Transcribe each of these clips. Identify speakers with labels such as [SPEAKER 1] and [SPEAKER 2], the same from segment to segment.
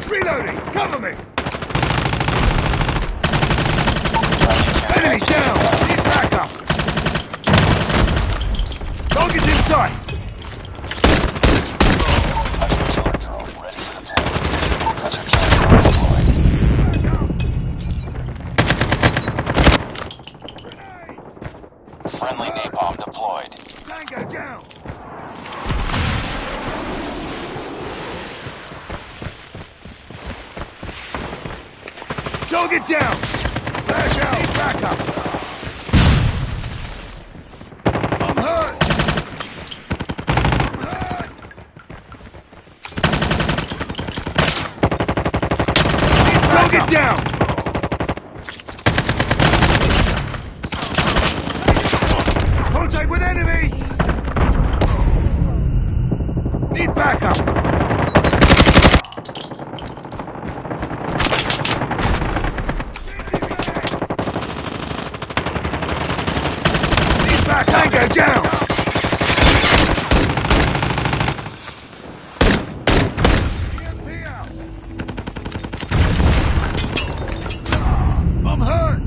[SPEAKER 1] Reloading! Cover me! Enemy down! Need backup! Target's in sight!
[SPEAKER 2] Hunter-killer drone ready for deployment. Hunter-killer drone deployed. Friendly napalm deployed.
[SPEAKER 1] Tango down! Target down! Flash out! Need backup! I'm hurt! I'm hurt! Need Target down! Contact with enemy! Need backup! Tango down! I'm hurt!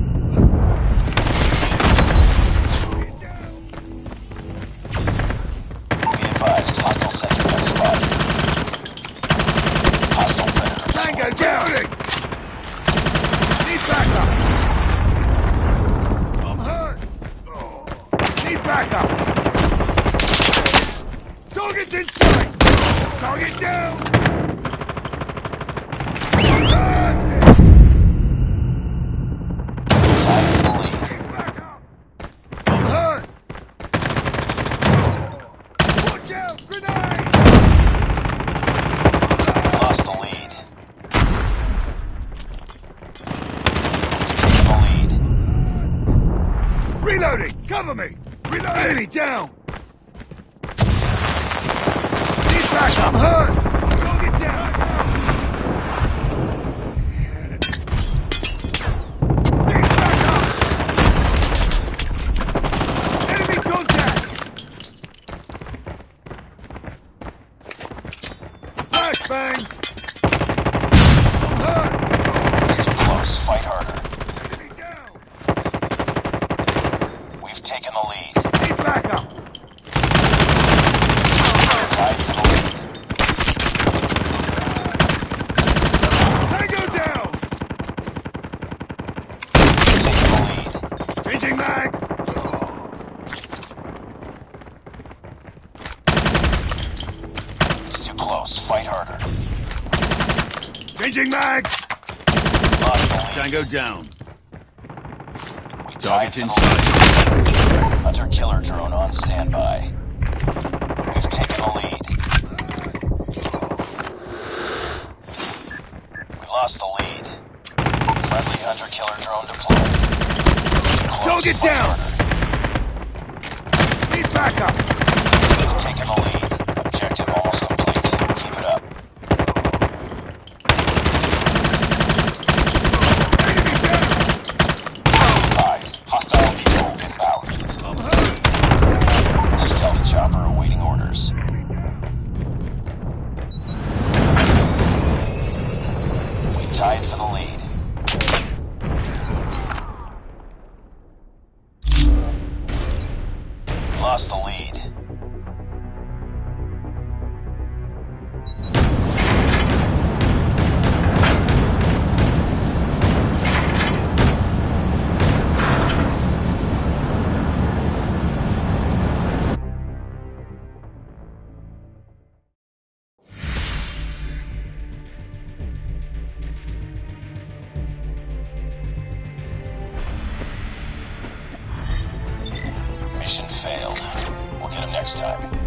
[SPEAKER 2] Be advised, hostile sentry gun spotted. Hostile predator.
[SPEAKER 1] Tango down! Need backup! I'm hurt! Need backup! Target's in sight! Target down! I'm hurt!
[SPEAKER 2] Tied for the lead.
[SPEAKER 1] Need backup! I'm hurt! Watch out! Grenade!
[SPEAKER 2] We lost the lead. We've taken the lead.
[SPEAKER 1] Reloading! Cover me! Reloading! Enemy down! Need backup! I'm hurt! Target down! Need backup! Enemy contact! Flashbang! I'm hurt!
[SPEAKER 2] It's too close. Fight harder.
[SPEAKER 1] Enemy down!
[SPEAKER 2] We've taken the lead.
[SPEAKER 1] Need backup!
[SPEAKER 2] Tied for the lead.
[SPEAKER 1] Tango down!
[SPEAKER 2] We've taken the lead.
[SPEAKER 1] Changing mag!
[SPEAKER 2] It's too close. Fight harder.
[SPEAKER 1] Changing mag!
[SPEAKER 2] Lost the lead.
[SPEAKER 1] Tango down.
[SPEAKER 2] We tied
[SPEAKER 1] Target's
[SPEAKER 2] for
[SPEAKER 1] in
[SPEAKER 2] the
[SPEAKER 1] sight.
[SPEAKER 2] lead. Hunter-killer drone on standby. We've taken the lead. We lost the lead. Friendly hunter-killer drone deployed. It's too close.
[SPEAKER 1] Target
[SPEAKER 2] Fight
[SPEAKER 1] down.
[SPEAKER 2] harder.
[SPEAKER 1] Need backup!
[SPEAKER 2] We've taken the lead. Objective almost complete. Keep it up.
[SPEAKER 1] Enemy down!
[SPEAKER 2] Advised. Hostile vehicle inbound.
[SPEAKER 1] I'm hurt!
[SPEAKER 2] Stealth chopper awaiting orders. We tied for the lead. Lost the lead. Mission failed. We'll get him next time.